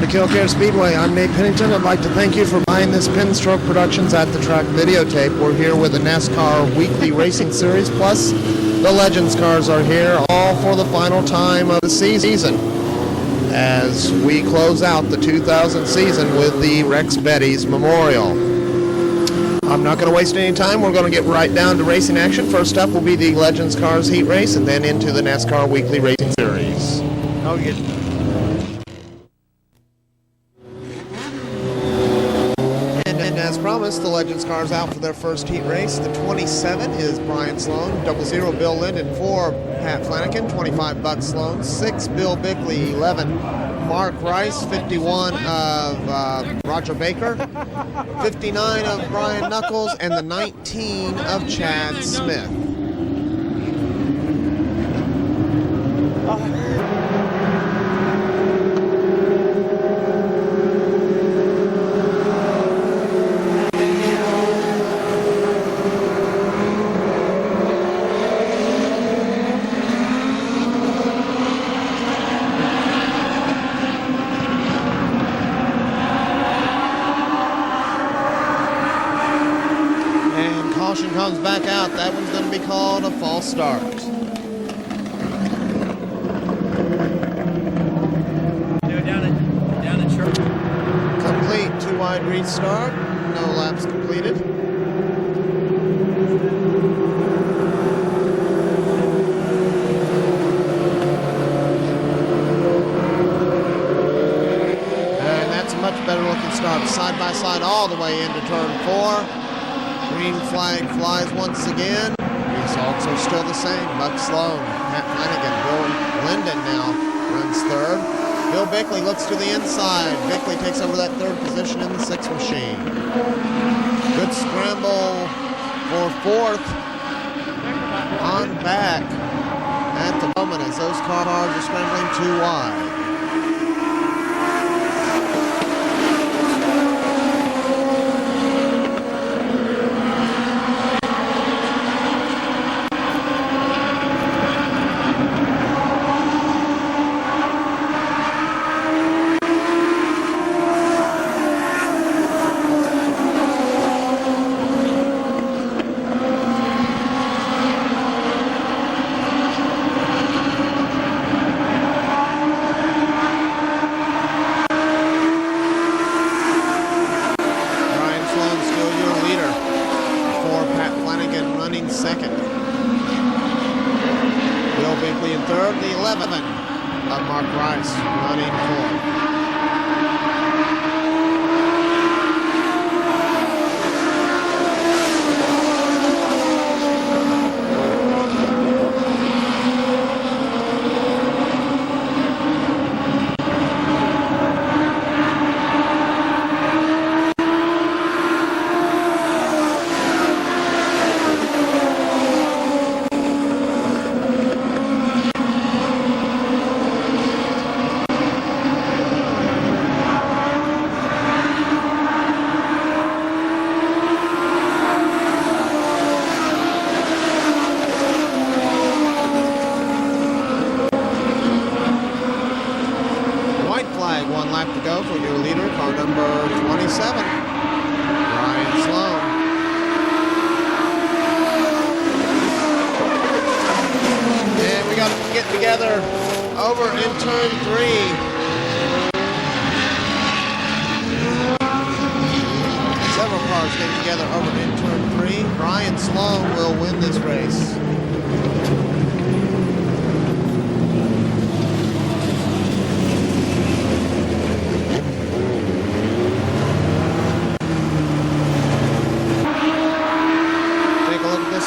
to KilKare Speedway. I'm Nate Pennington. I'd like to thank you for buying this Pinstroke Productions at the Track videotape. We're here with the NASCAR Weekly Racing Series, plus the Legends cars are here, all for the final time of the season as we close out the 2000 season with the Rex Betty's Memorial. I'm not going to waste any time. We're going to get right down to racing action. First up will be the Legends Cars Heat Race, and then into the NASCAR Weekly Racing Series. Oh, good. And as promised, the Legends cars out for their first heat race. The 27 is Brian Sloan, 00 Bill Linden, 4 Pat Flanagan, 25 Buck Sloan, 6 Bill Bickley, 11 Mark Rice, 51 of Roger Baker, 59 of Brian Knuckles, and the 19 of Chad Smith. Caution comes back out. That one's going to be called a false start. Down at church. Complete, 2 wide restart. No laps completed. And that's a much better looking start. Side by side all the way into turn 4. Green flag flies once again. Results are still the same. Buck Sloan, Pat Flanagan, Bill Linden now runs third. Bill Bickley looks to the inside. Bickley takes over that third position in the 6 machine. Good scramble for fourth on back at the moment as those cars are scrambling too wide. Second. Bill Bickley in third. The 11 of Mark Rice running fourth. One lap to go for your leader, car number 27, Brian Sloan. And we got to get together over in turn 3. Several cars getting together over in turn 3. Brian Sloan will win this race.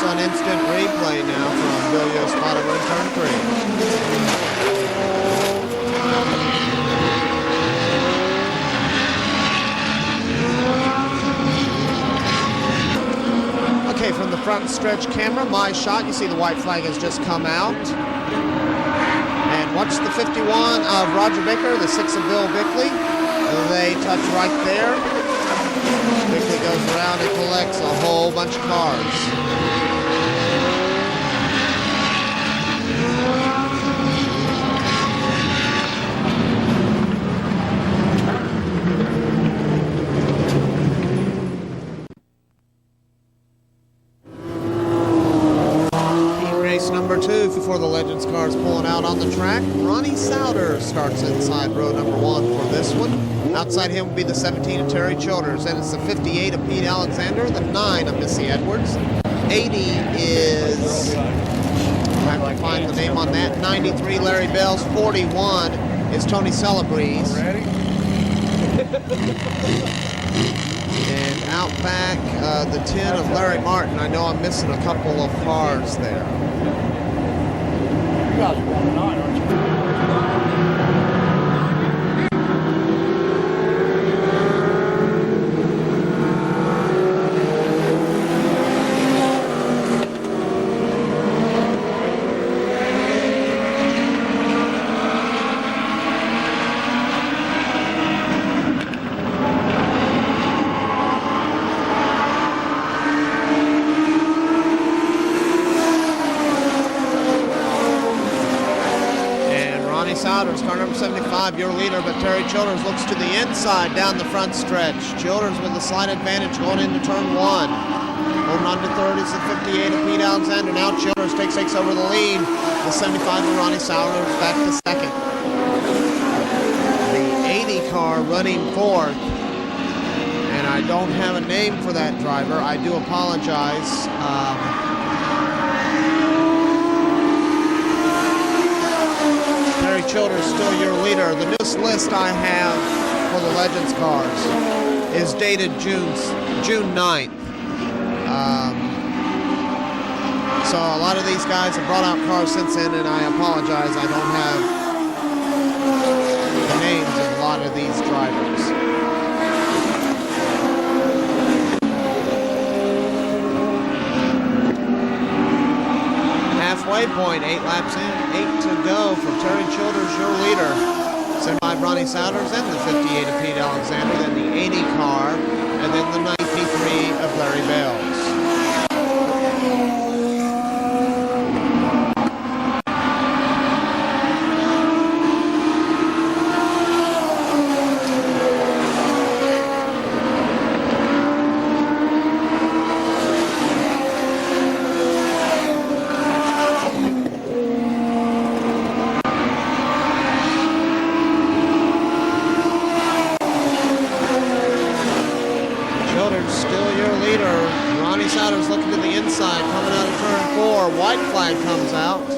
On instant replay now from Billy spot over in turn 3. Okay, from the front stretch camera, my shot, you see the white flag has just come out. And watch the 51 of Roger Baker, the 6 of Bill Bickley. They touch right there. Bickley goes around and collects a whole bunch of cars. 2 for the Legends cars pulling out on the track. Ronnie Souter starts inside row number 1 for this one. Outside him will be the 17 of Terry Childers. Then it's the 58 of Pete Alexander, the 9 of Missy Edwards. 80 is, I have to find the name on that, 93 Larry Bells. 41 is Tony Celebreze. Ready? And out back, the 10 of Larry Martin. I know I'm missing a couple of cars there. You guys are 1-9, aren't you? Souders, car number 75, your leader, but Terry Childers looks to the inside down the front stretch. Childers with a slight advantage going into turn 1. Holding on to third is the 58 of Pete Alexander. Now Childers takes over the lead. The 75 of Ronnie Souders back to second. The 80 car running fourth. And I don't have a name for that driver. I do apologize. Childers still your leader. The newest list I have for the Legends cars is dated June 9th. So a lot of these guys have brought out cars since then, and I apologize. I don't have the names of a lot of these drivers. Halfway point, 8 laps in, 8 to go for Terry Childers, your leader. 75 Ronnie Souders, and the 58 of Pete Alexander, then the 80 car, and then the 93 of Larry Bells. Still your leader. Ronnie Souders looking to the inside, coming out of turn 4. White flag comes out.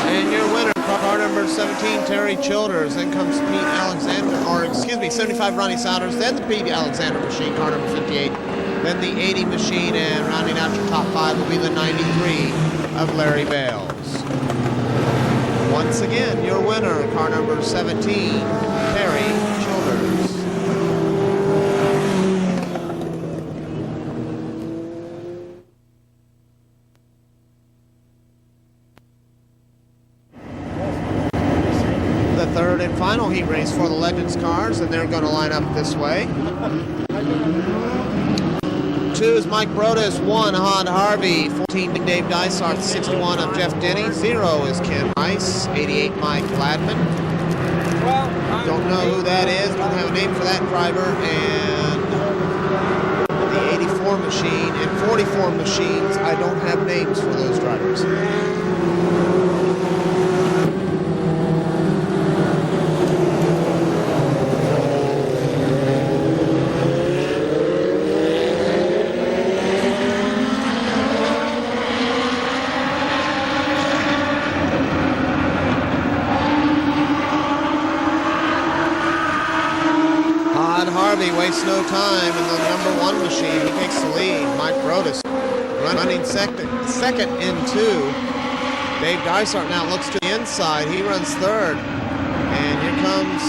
And your winner, car number 17, Terry Childers. Then comes Pete Alexander, or excuse me, 75 Ronnie Souders. Then the Pete Alexander machine, car number 58. Then the 80 machine, and rounding out your top 5 will be the 93 of Larry Bells. Once again, your winner, car number 17, Terry Childers. The third and final heat race for the Legends cars, and they're going to line up this way. 2 is Mike Brodus, 1 Hod Harvey, 14 Dave Dysart, 61 of Jeff Denny, 0 is Ken Rice, 88 Mike Gladman. Don't know who that is, don't have a name for that driver, and the 84 machine and 44 machines, I don't have names for those drivers. Harvey wastes no time in the number 1 machine. He takes the lead. Mike Brodus running second in 2. Dave Dysart now looks to the inside. He runs third. And here comes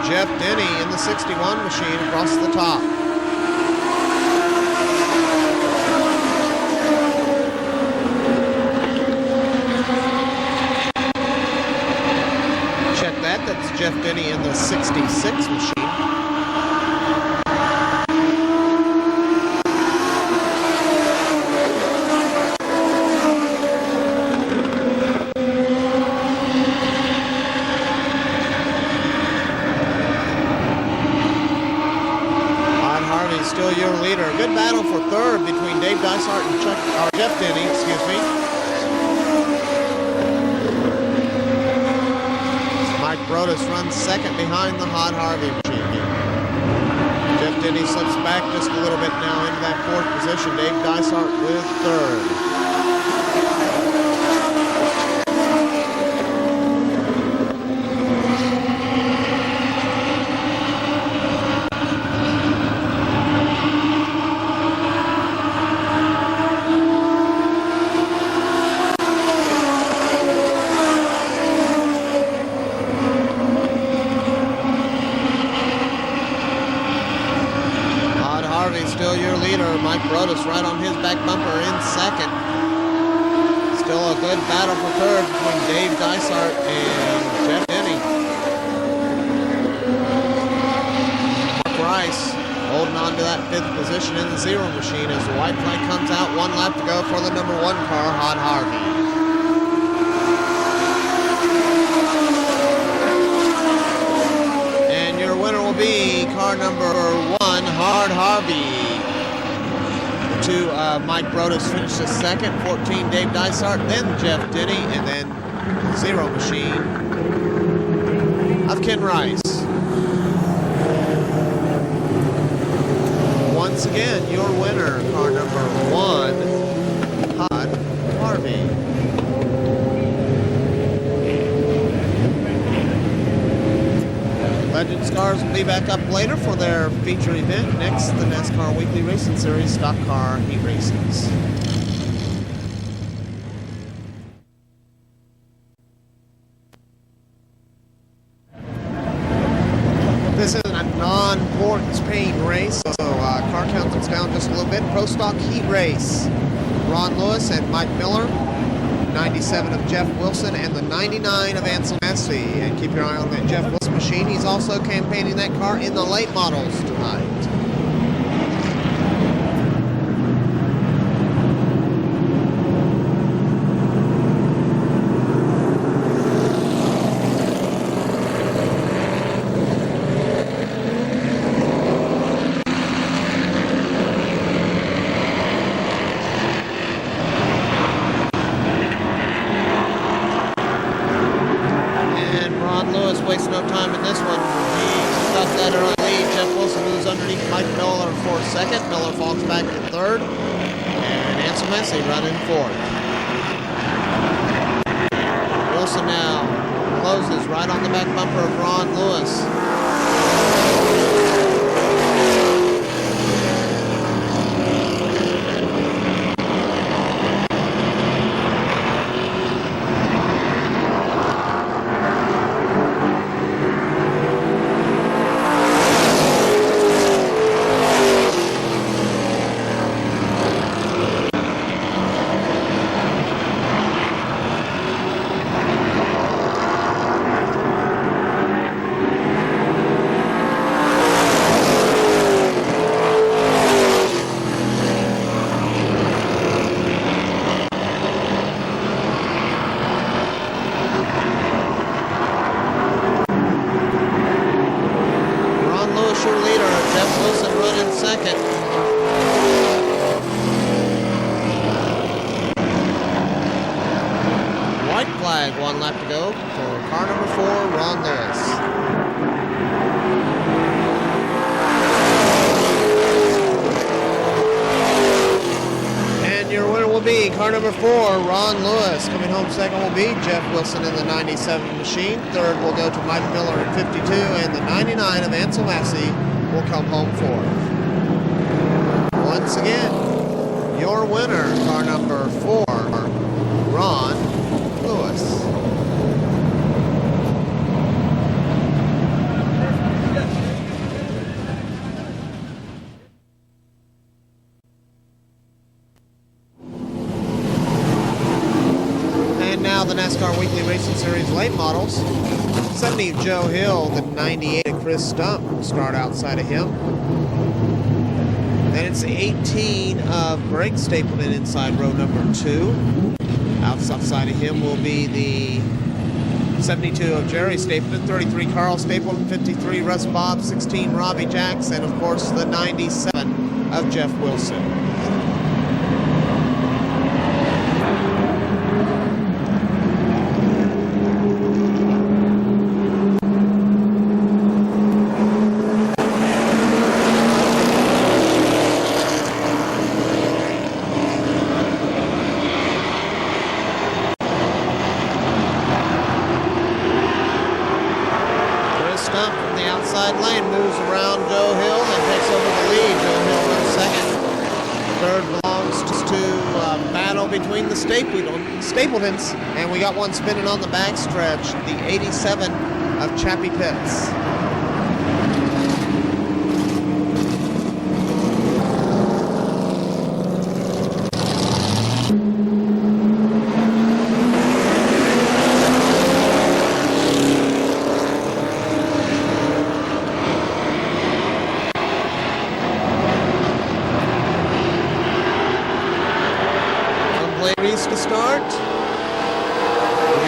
Jeff Denny in the 61 machine across the top. Check that. That's Jeff Denny in the 66 machine. Dysart and Jeff Denny, excuse me. Mike Brodus runs second behind the Hot Harvey machine. Jeff Denny slips back just a little bit now into that fourth position. Dave Dysart with third. Still your leader, Mike Brodus, right on his back bumper in second. Still a good battle for third between Dave Dysart and Jeff Denny. Mark Rice holding on to that fifth position in the zero machine as the white flag comes out. 1 lap to go for the number 1 car, Hot Harvey. And your winner will be car number 1, Hot Harvey. To Mike Brodus finishes second, 14 Dave Dysart, then Jeff Denny, and then zero machine of Ken Rice. Once again, your winner, car number 1, Hot Harvey. Legends cars will be back up later for their feature event. Next, the NASCAR Weekly Racing Series Stock Car Heat Races. This is a non-points paying race, so car count is down just a little bit. Pro Stock Heat Race. Ron Lewis and Mike Miller. 97 of Jeff Wilson and the 99 of Ansel Massey. And keep your eye on that Jeff Wilson machine. He's also campaigning that car in the late models tonight. Wastes no time in this one. He's got that early lead. Jeff Wilson moves underneath Mike Miller for second. Miller falls back to third. And Ansel Massey running fourth. Wilson now closes right on the back bumper of Ron Lewis. Flag, 1 lap to go for car number 4, Ron Lewis. And your winner will be car number 4, Ron Lewis. Coming home second will be Jeff Wilson in the 97 machine. Third will go to Mike Miller in 52, and the 99 of Ansel Massey will come home fourth. Once again, your winner, car number 4, Ron Lewis. And now the NASCAR Weekly Racing Series late models. 70 of Joe Hill, the 98 of Chris Stump will start outside of him. Then it's the 18 of Greg Stapleton inside row number 2. Outside of him will be the 72 of Jerry Stapleton, 33 Carl Stapleton, 53 Russ Bob, 16 Robbie Jacks, and of course the 97 of Jeff Wilson. between the Stapletons. And we got one spinning on the backstretch, the 87 of Chappie Pitts. To start. The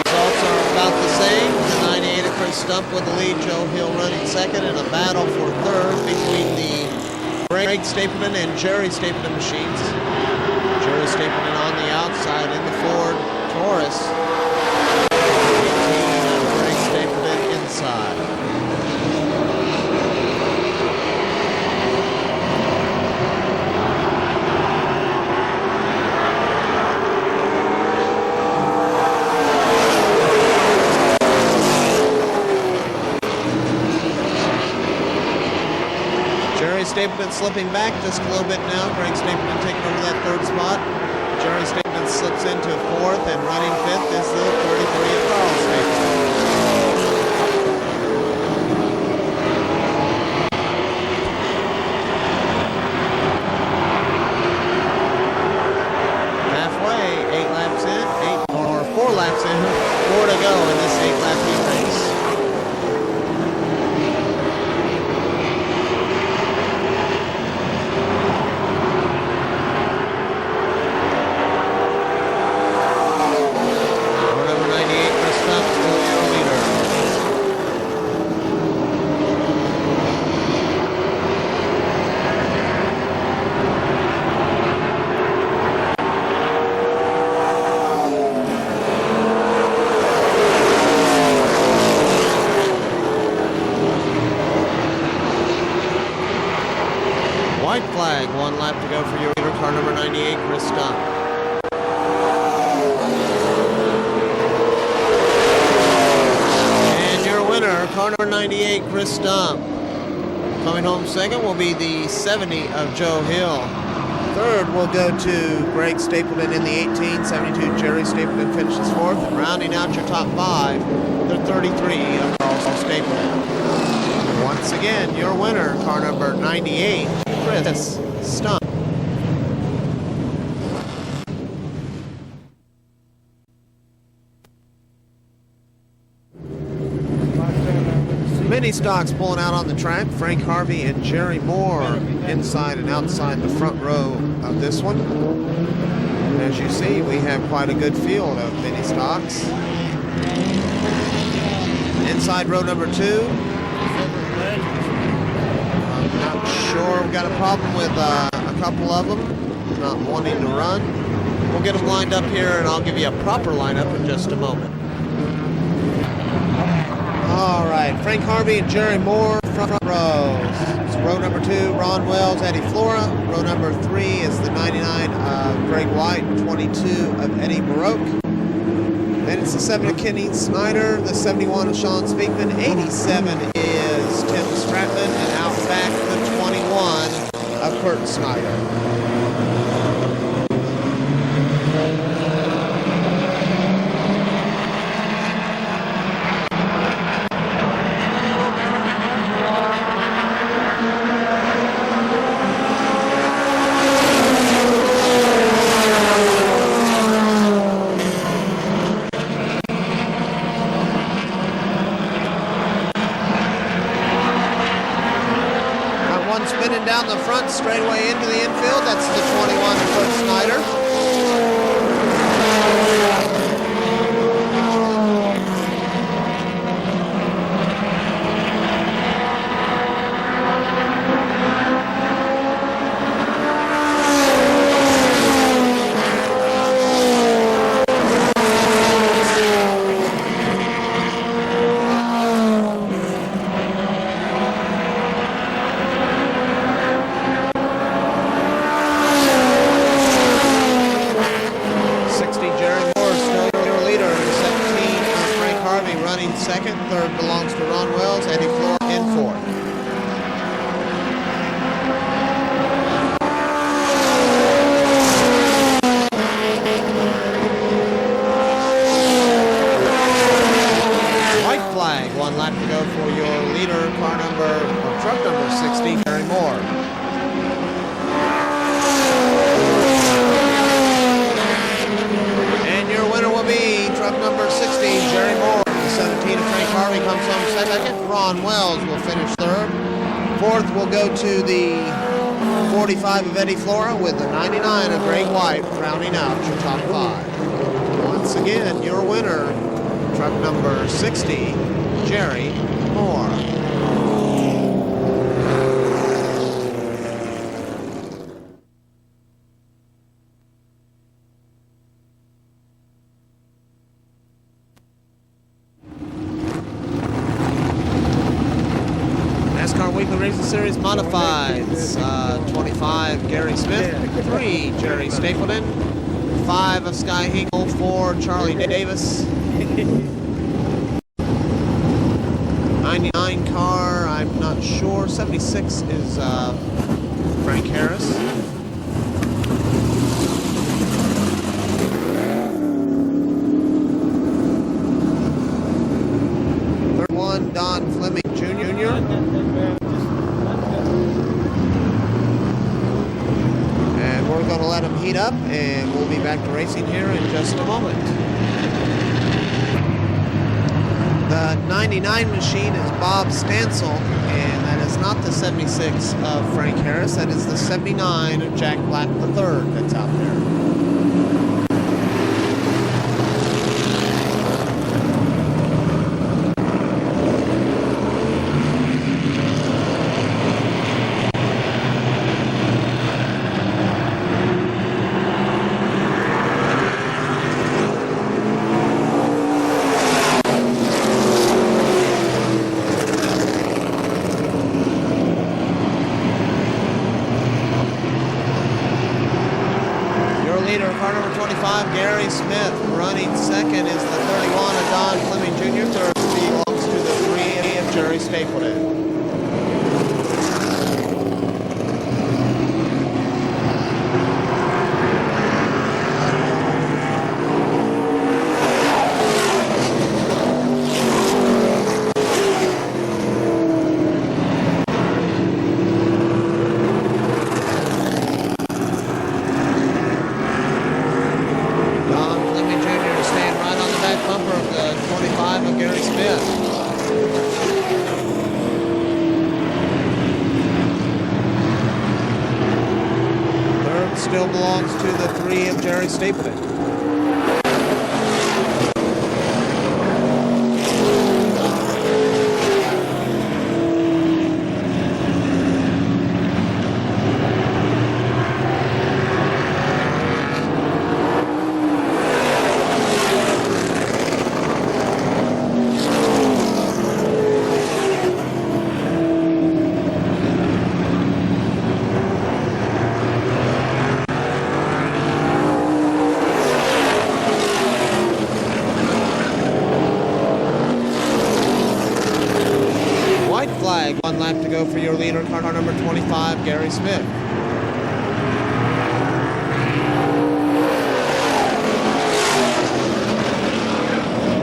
results are about the same. The 98 of Chris Stump with the lead. Joe Hill running second, and a battle for third between the Greg Stapleton and Jerry Stapleton machines. Jerry Stapleton on the outside in the Ford Taurus. 18 of Greg Stapleton inside. Stapleton slipping back just a little bit now. Greg Stapleton taking over that third spot. Jerry Stapleton slips into fourth, and running fifth is the 33 of Carl Stapleton. Halfway, 8 laps in, 4 laps in, 4 to go in this 8-lap heat race. Flag, 1 lap to go for your leader, car number 98, Chris Stump. And your winner, car number 98, Chris Stump. Coming home second will be the 70 of Joe Hill. Third will go to Greg Stapleton in the 18, 72 Jerry Stapleton finishes fourth. And rounding out your top 5, the 33 of Carl Stapleton. Once again, your winner, car number 98, Chris Stump. Mini stocks pulling out on the track. Frank Harvey and Jerry Moore inside and outside the front row of this one. And as you see, we have quite a good field of mini stocks. Inside row number 2. Not sure. We've got a problem with a couple of them not wanting to run. We'll get them lined up here, and I'll give you a proper lineup in just a moment. All right, Frank Harvey and Jerry Moore, front rows. It's row number 2, Ron Wells, Eddie Flora. Row number 3 is the 99 of Greg White, 22 of Eddie Baroque. Then it's the 7 of Kenny Snyder, the 71 of Sean Speakman, 87 is Tim Stratman, and out back the 21 of Kurt Snyder. Spinning down the front straightaway into the infield. That's the 21 of Kurt Snyder. Second, third belongs to Ron Wells, Eddie Flora in fourth. truck number 60, Jerry Moore. And your winner will be truck number 60, Jerry Moore. The 17 of Frank Harvey comes home second. Ron Wells will finish third. Fourth will go to the 45 of Eddie Flora with the 99 of Greg White, rounding out your top five. Once again, your winner, truck number 60, Jerry Moore. NASCAR Weekly Racing Series Modifieds, 25, Gary Smith, 3, Jerry Stapleton, 5 of Sky Hinkle, 4, Charlie Davis, 99 car, I'm not sure, 76 is Frank Harris. 31, Don Fleming Jr. And we're going to let him heat up, and we'll be back to racing here in just a moment. The 99 machine is Bob Stansel, and that is not the 76 of Frank Harris. That is the 79 of Jack Black III that's out there. Car number 25, Gary Smith. Running second is the 31 of Don Fleming Jr. Third belongs to the 3 of Jerry Stapleton. Still belongs to the 3 of Jerry Stapleton. One lap to go for your leader, car number 25, Gary Smith.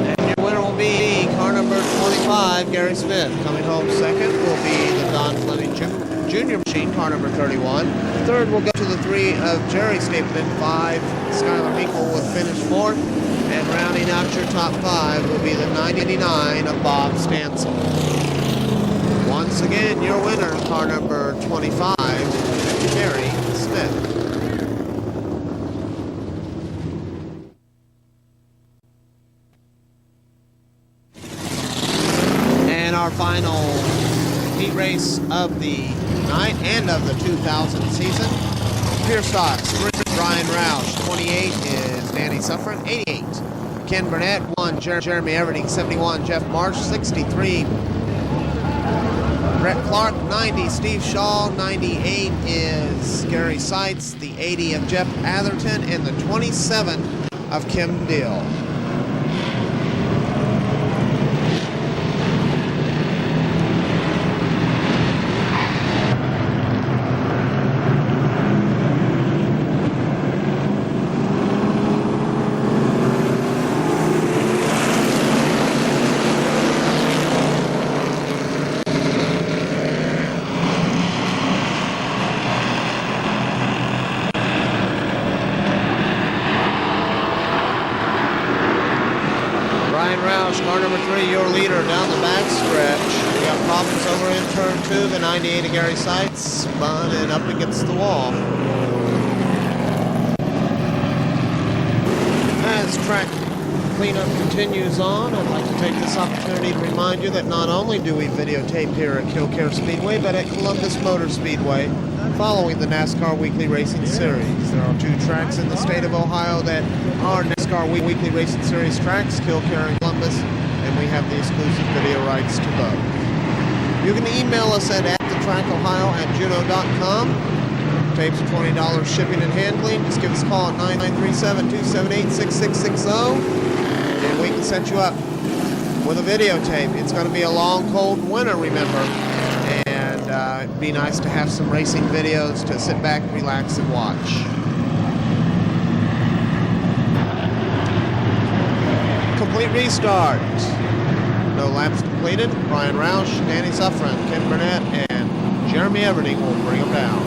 And your winner will be car number 25, Gary Smith. Coming home second will be the Don Fleming Jr. machine, car number 31. Third will go to the 3 of Jerry Stapleton. 5, Skylar Hinkle will finish fourth. And rounding out your top 5 will be the 99 of Bob Stansel. Once again, your winner, car number 25, Jerry Smith. And our final heat race of the night and of the 2000 season. Pure Stocks, Brian Roush. 28 is Danny Suffren. 88, Ken Burnett. 1, Jeremy Everding. 71, Jeff Marsh. 63, Brett Clark. 90, Steve Shaw. 98 is Gary Seitz. The 80 of Jeff Atherton. And the 27 of Kim Deal. Brian Roush, car number 3, your leader down the back stretch. We got problems over in turn 2. The 98 of Gary Seitz spun and up against the wall. As track cleanup continues on, I'd like to take this opportunity to remind you that not only do we videotape here at KilKare Speedway, but at Columbus Motor Speedway, following the NASCAR Weekly Racing Series. There are 2 tracks in the state of Ohio that are NASCAR Weekly Racing Series tracks, KilKare and Columbus, and we have the exclusive video rights to both. You can email us at thetrackohio@juno.com. Tapes are $20 shipping and handling. Just give us a call at 937-278-6660, and we can set you up with a videotape. It's going to be a long, cold winter, remember, and it'd be nice to have some racing videos to sit back, relax, and watch. Complete restart. No laps completed. Brian Roush, Danny Suffren, Ken Burnett, and Jeremy Everding will bring them down.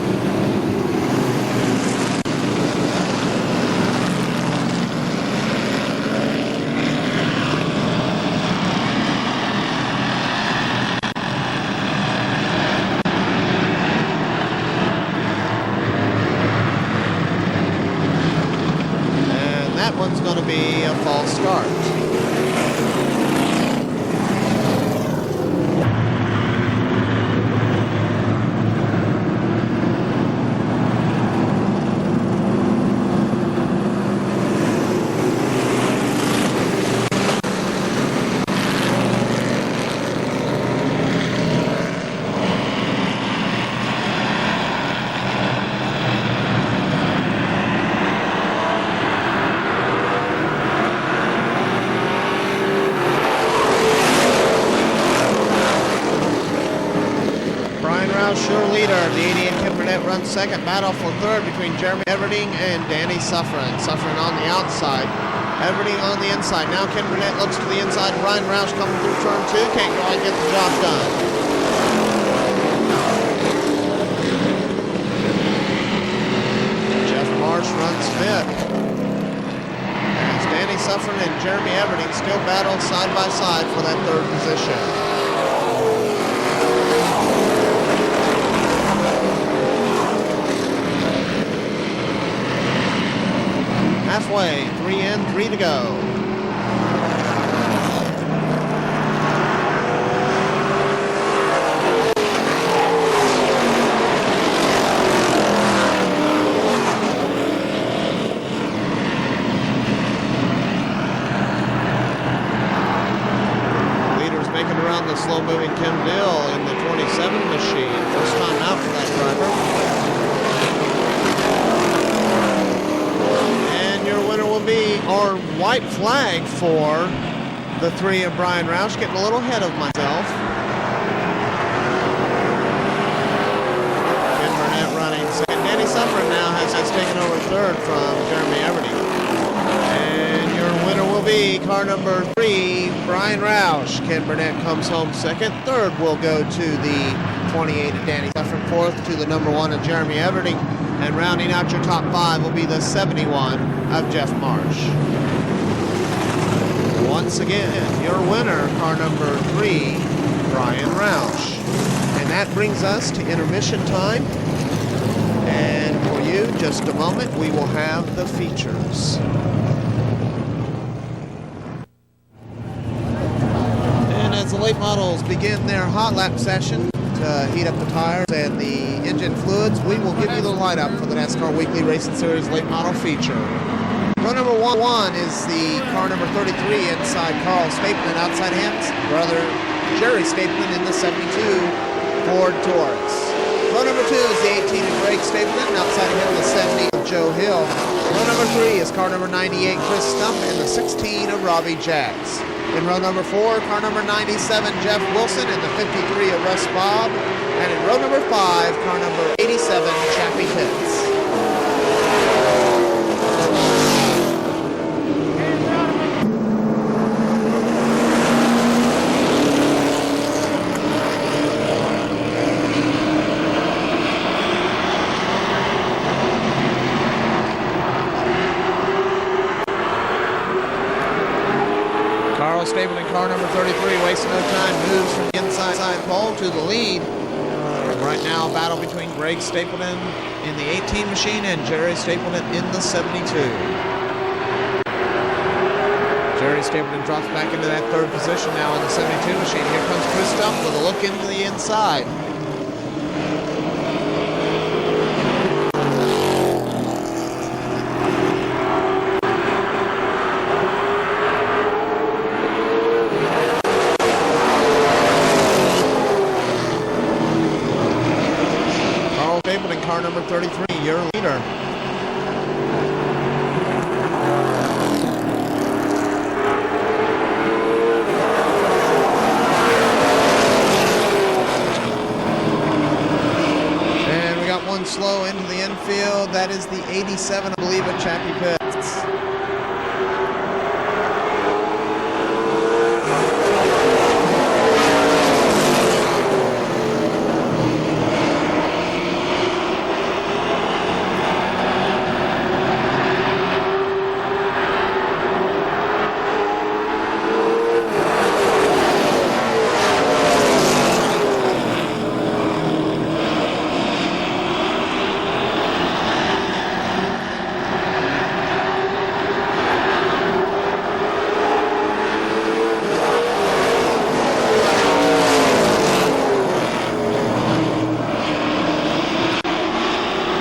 That one's going to be a false start. Sure leader. The 88 Ken Burnett runs second. Battle for third between Jeremy Everding and Danny Suffren. Suffren on the outside, Everding on the inside. Now Ken Burnett looks to the inside. Brian Roush coming through turn 2. Can't quite get the job done. Jeff Marsh runs fifth. As Danny Suffren and Jeremy Everding still battle side by side for that third position. Halfway, 3 in, 3 to go. Leaders making around the slow-moving Kim Dill in the 27 machine. First time out for that driver. Be our white flag for the 3 of Brian Roush. Getting a little ahead of myself. Ken Burnett running second. Danny Suffren now has taken over third from Jeremy Everding. And your winner will be car number 3, Brian Roush. Ken Burnett comes home second. Third will go to the 28 of Danny Suffren. Fourth to the number 1 of Jeremy Everding. And rounding out your top 5 will be the 71 of Jeff Marsh. Once again, your winner, car number 3, Brian Roush. And that brings us to intermission time. And for you, just a moment, we will have the features. And as the late models begin their hot lap session, heat up the tires and the engine fluids, we will give you the lineup for the NASCAR Weekly Racing Series late model feature. Row number 1 is the car number 33 inside Carl Stapleton, outside him brother Jerry Stapleton in the 72 Ford Taurus. Row number 2 is the 18 of Greg Stapleton, outside of him the 70 of Joe Hill. Row number 3 is car number 98 Chris Stump and the 16 of Robbie Jacks. In row number 4, car number 97, Jeff Wilson, and the 53 of Russ Bobb. And in row number 5, car number 87, Chappie Pitts. Carl Stapleton, car number 33, wasting no time, moves from the inside pole to the lead. Right now, a battle between Greg Stapleton in the 18 machine and Jerry Stapleton in the 72. Jerry Stapleton drops back into that third position now in the 72 machine. Here comes Chris Stump with a look into the inside. Car number 33, your leader. And we got one slow into the infield. That is the 87, I believe, at Chappie Pitts.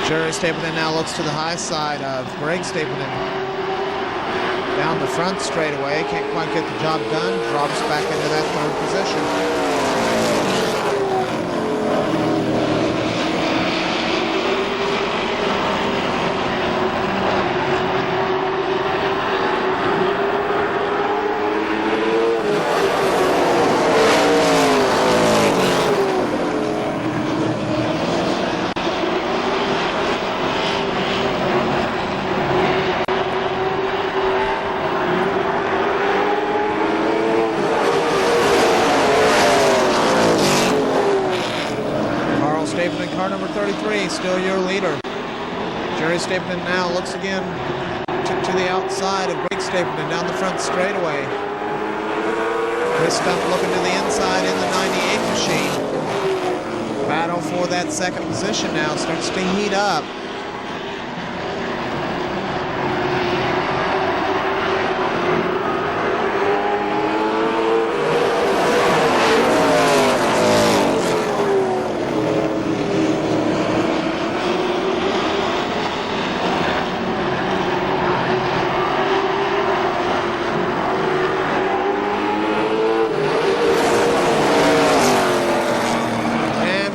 Jerry Stapleton now looks to the high side of Greg Stapleton. Down the front straightaway, can't quite get the job done, drops back into that third position. Stapleton, car number 33, still your leader. Jerry Stapleton now looks again to the outside of Greg Stapleton down the front straightaway. Chris Stump looking to the inside in the 98 machine. Battle for that second position now starts to heat up.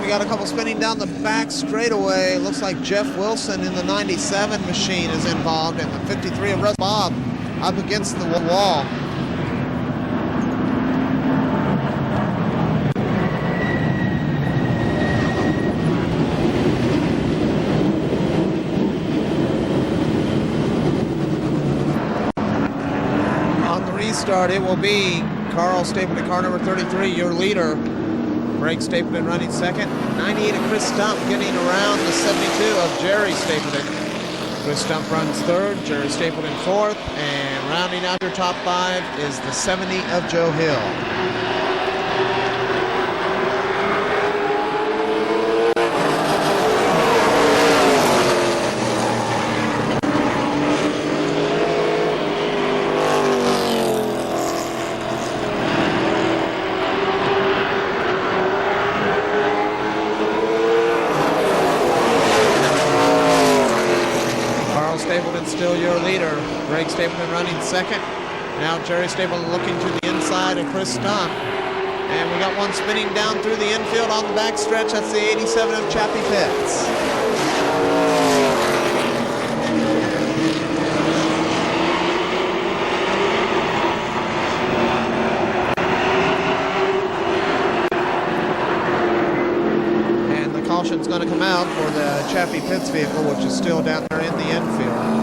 Got a couple spinning down the back straightaway. Looks like Jeff Wilson in the 97 machine is involved, and the 53 of Russ Bob up against the wall. On the restart, it will be Carl Stapleton, car number 33, your leader. Greg Stapleton running second. 98 of Chris Stump getting around the 72 of Jerry Stapleton. Chris Stump runs third, Jerry Stapleton fourth, and rounding out your top five is the 70 of Joe Hill. Stapleton still your leader. Greg Stapleton running second. Now Jerry Stapleton looking to the inside of Chris Stump. And we got one spinning down through the infield on the back stretch. That's the 87 of Chappie Pitts. And the caution's going to come out for the Chappie Pitts vehicle, which is still down there in the infield.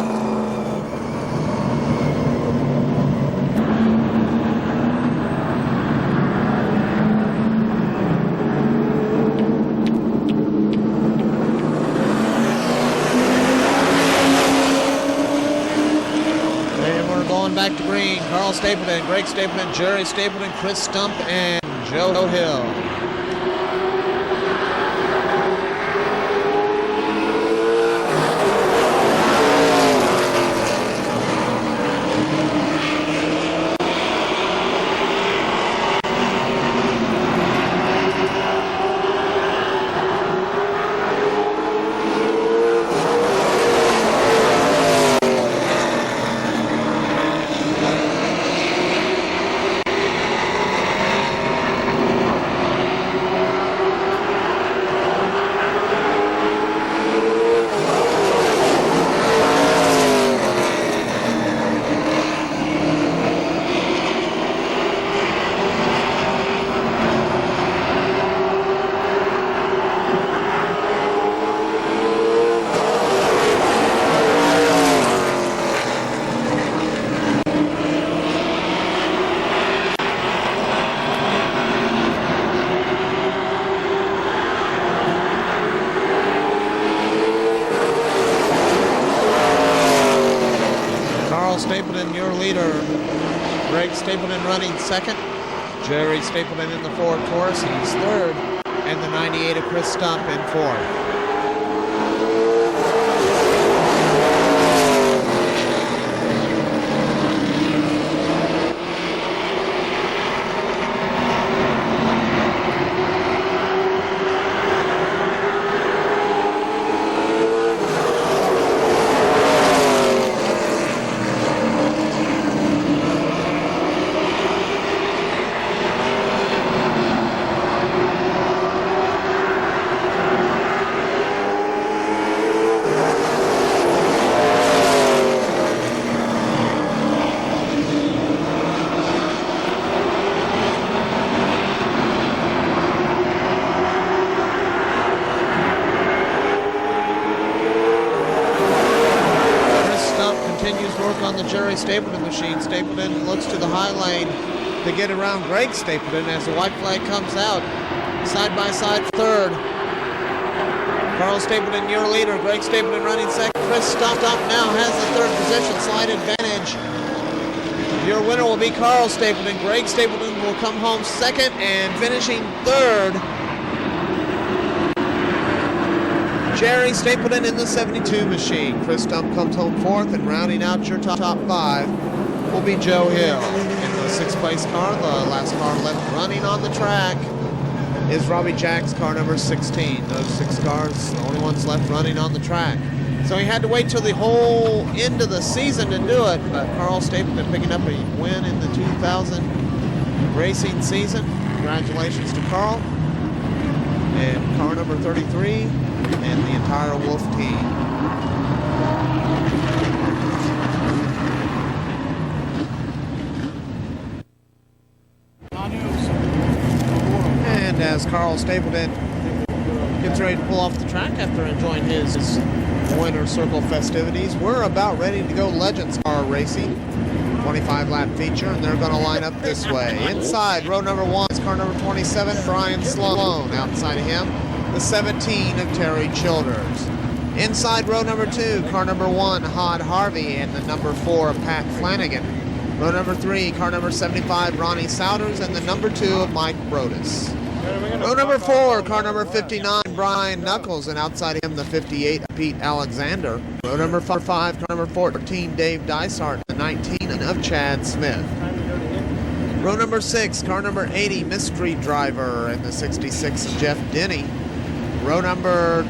Back to green. Carl Stapleton, Greg Stapleton, Jerry Stapleton, Chris Stump, and Joe Hill. Stapleton, your leader. Greg Stapleton running second. Jerry Stapleton in the Ford Taurus, he's third. And the 98 of Chris Stump in fourth. Jerry Stapleton machine. Stapleton looks to the high lane to get around Greg Stapleton as the white flag comes out. Side by side third. Carl Stapleton, your leader. Greg Stapleton running second. Chris Stump now has the third position, slight advantage. Your winner will be Carl Stapleton. Greg Stapleton will come home second, and finishing third, Jerry Stapleton in the 72 machine. Chris Stump comes home fourth, and rounding out your top five will be Joe Hill. In the sixth place car, the last car left running on the track is Robbie Jack's car number 16. Those six cars, the only ones left running on the track. So he had to wait till the whole end of the season to do it, but Carl Stapleton picking up a win in the 2000 racing season. Congratulations to Carl and car number 33 and the entire Wolf team. And as Carl Stapleton gets ready to pull off the track after enjoying his winter circle festivities, we're about ready to go Legends car racing. 25-lap feature, and they're going to line up this way. Inside, row number one is car number 27, Brian Sloan. Outside of him, the 17 of Terry Childers. Inside row number two, car number one, Hod Harvey, and the number 4, Pat Flanagan. Row number three, car number 75, Ronnie Souders, and the number 2 of Mike Brodus. Row number 4, car number 59, Brian Knuckles, and outside him, the 58, Pete Alexander. Row number 5, car number 14, Dave Dysart, the 19 of Chad Smith. Row number 6, car number 80, Mystery Driver, and the 66, Jeff Denny. Row number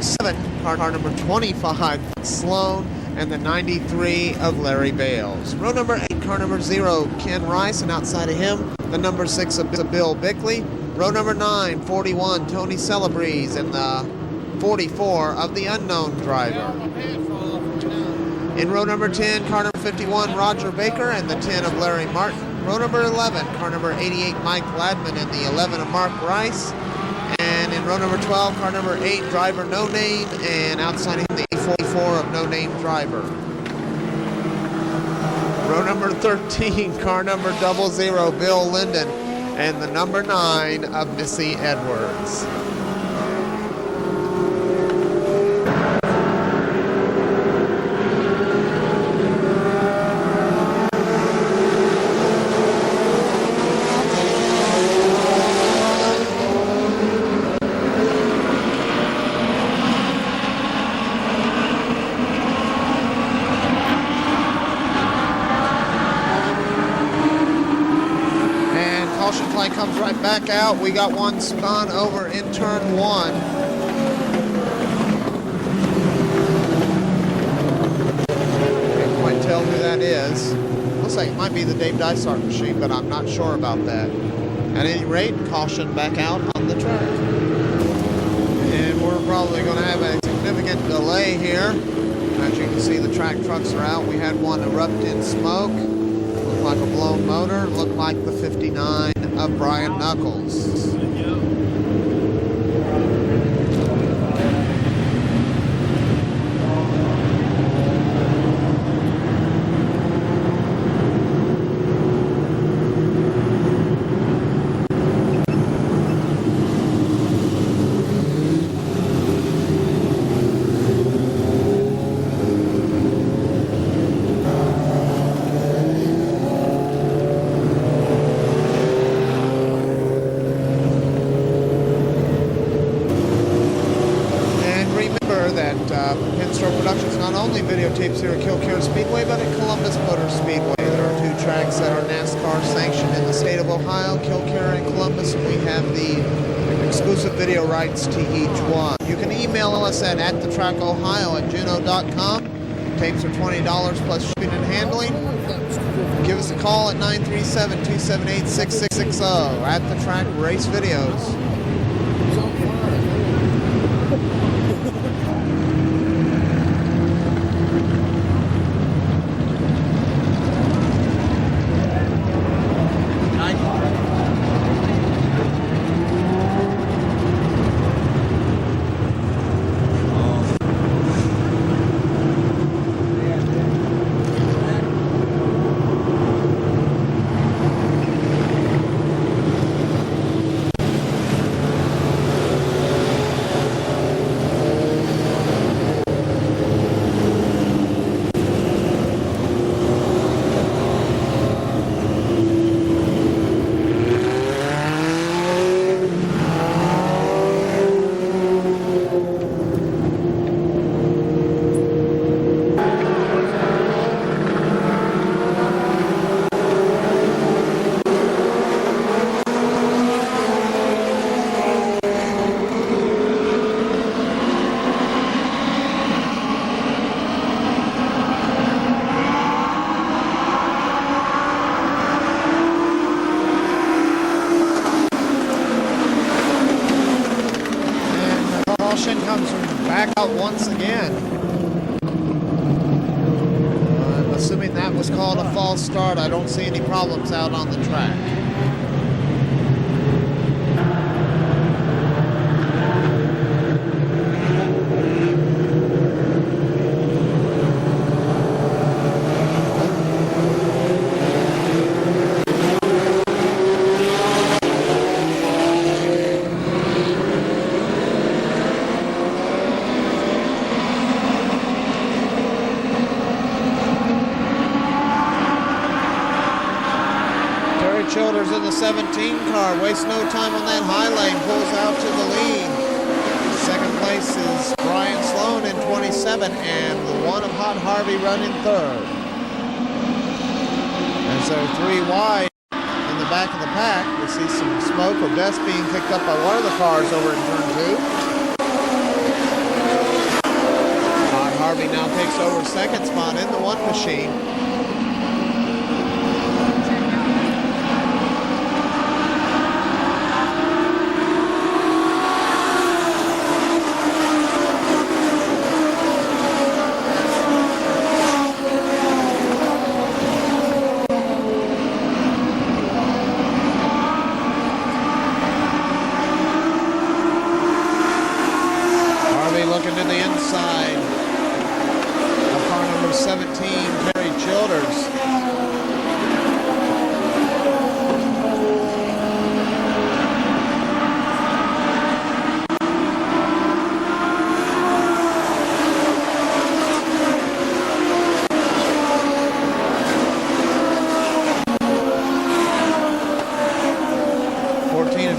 7, car number 25, Sloan, and the 93 of Larry Bales. Row number 8, car number 0, Ken Rice, and outside of him, the number 6 of Bill Bickley. Row number 9, 41, Tony Celebreze, and the 44 of the unknown driver. In row number 10, car number 51, Roger Baker, and the 10 of Larry Martin. Row number 11, car number 88, Mike Gladman, and the 11 of Mark Rice. And in row number 12, car number 8, driver No Name, and outside him, the 44 of No Name driver. Row number 13, car number 00, Bill Linden, and the number 9 of Missy Edwards. Speedway comes right back out. We got one spun over in turn 1. Can't quite tell who that is. Looks like it might be the Dave Dysart machine, but I'm not sure about that. At any rate, caution back out on the track. And we're probably going to have a significant delay here. As you can see, the track trucks are out. We had one erupt in smoke. Looked like a blown motor. Looked like the 59 of Brian Knuckles. Videotapes here at KilKare Speedway, but at Columbus Motor Speedway. There are 2 tracks that are NASCAR sanctioned in the state of Ohio, KilKare and Columbus. We have the exclusive video rights to each one. You can email us at thetrackohio@juno.com. Tapes are $20 plus shipping and handling. Give us a call at 937-278-6660. At the Track Race Videos. Comes back out once again. I'm assuming that was called a false start. I don't see any problems out on the track. Childers in the 17 car, wastes no time on that high lane, pulls out to the lead. Second place is Brian Sloan in 27, and the one of Hot Harvey running third. As they're 3 wide in the back of the pack, we see some smoke or dust being kicked up by one of the cars over in turn 2. Hot Harvey now takes over second spot in the 1 machine. Looking to the inside of car number 17, Terry Childers.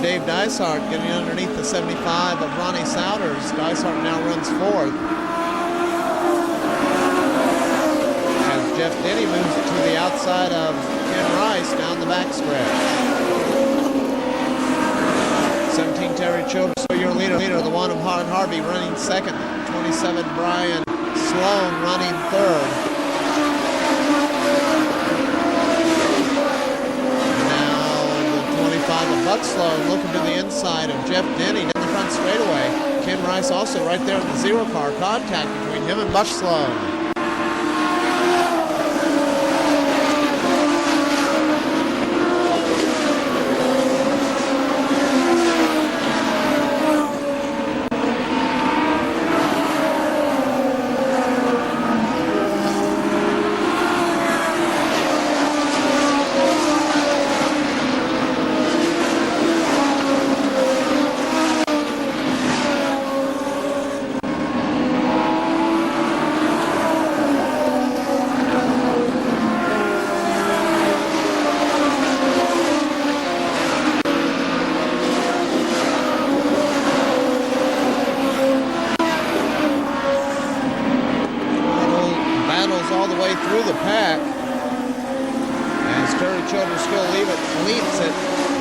Dave Dysart getting underneath the 75 of Ronnie Souders. Dysart now runs 4th. As Jeff Denny moves it to the outside of Ken Rice down the back stretch. Terry Childers, so your leader, the one of Hard Harvey running second. 27, Brian Sloan running third. And now the 25 of Buck Sloan looking to the inside of Jeff Denny in the front straightaway. Ken Rice also right there in the 0 car. Contact between him and Buck Sloan. Through the pack as Terry Childers still leads it.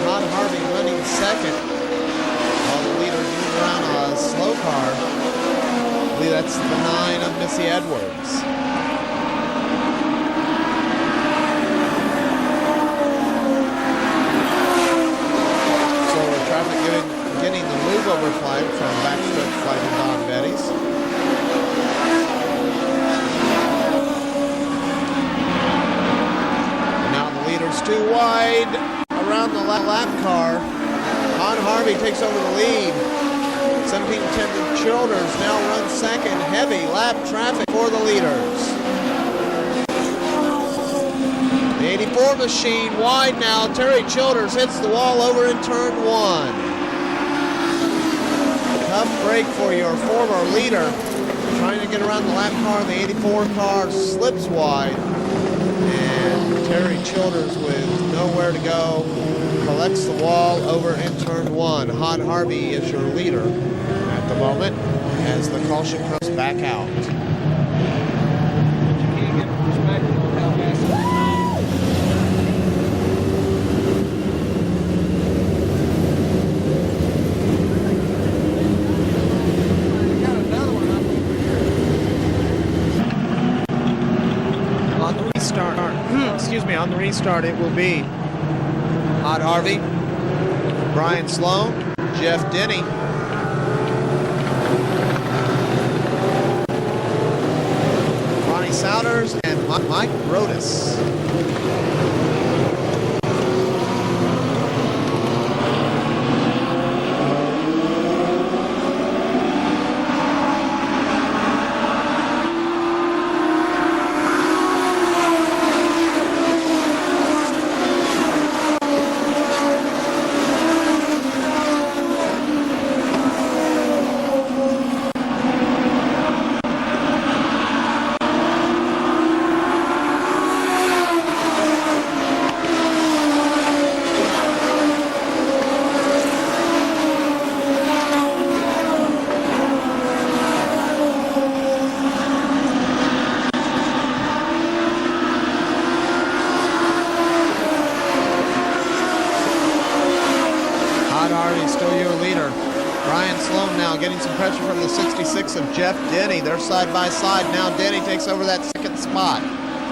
Hot Harvey running second while the leader moves around a slow car. I believe that's the 9 of Missy Edwards. So traffic getting the move over flag from backstretch flag to Don Betty's. Too wide around the lap car. Hot Harvey takes over the lead. 17-10 Childers now runs second. Heavy lap traffic for the leaders. The 84 machine wide now. Terry Childers hits the wall over in turn 1. Tough break for your former leader. Trying to get around the lap car. The 84 car slips wide. And Terry Childers with nowhere to go collects the wall over in turn 1. Hot Harvey is your leader at the moment as the caution comes back out. On the restart, it will be Hot Harvey, Brian Sloan, Jeff Denny, Ronnie Souders, and Mike Brodus. Getting some pressure from the 66 of Jeff Denny. They're side by side now. Denny takes over that second spot.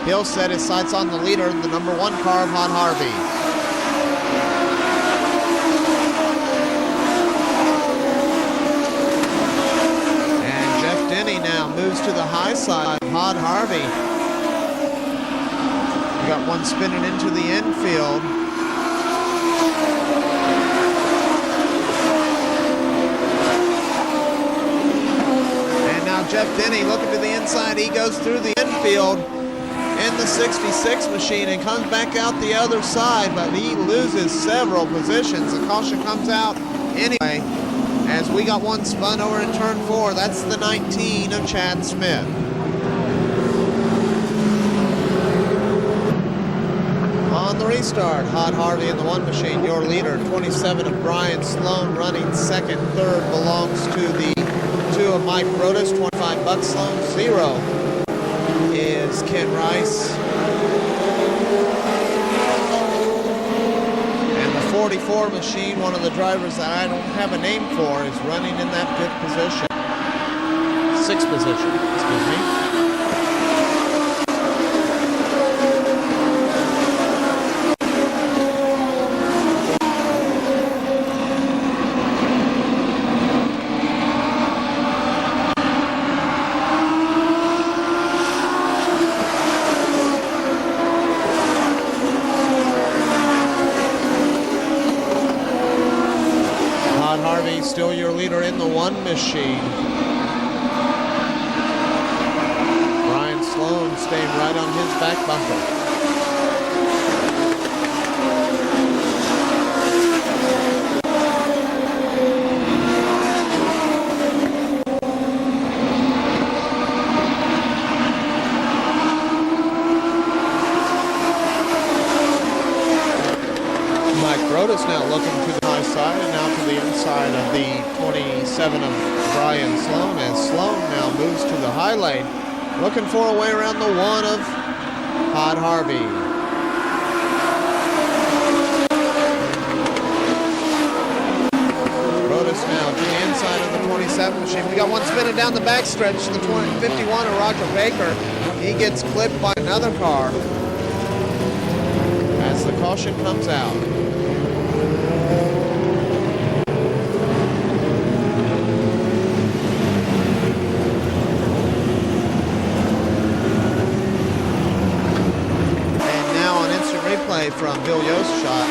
He'll set his sights on the leader, the number 1 car of Hot Harvey. And Jeff Denny now moves to the high side of Hot Harvey. We got one spinning into the infield. Jeff Denny looking to the inside. He goes through the infield in the 66 machine and comes back out the other side, but he loses several positions. The caution comes out anyway as we got one spun over in turn 4. That's the 19 of Chad Smith. On the restart, Hot Harvey in the 1 machine, your leader. 27 of Brian Sloan running second. Third belongs to the 2 of Mike Brodus. 25 Buck Sloan. 0 is Ken Rice. And the 44 machine, one of the drivers that I don't have a name for, is running in that 5th position. 6th position, excuse me. Still your leader in the 1 machine. Brian Sloan staying right on his back bumper. Mike Brodas now looking to the high side and now to the inside of the 27 of Brian Sloan, as Sloan now moves to the high lane, looking for a way around the 1 of Todd Harvey. Brodas now to the inside of the 27 machine. We got one spinning down the backstretch, the 51 of Roger Baker. He gets clipped by another car as the caution comes out. From Bill Yost's shot.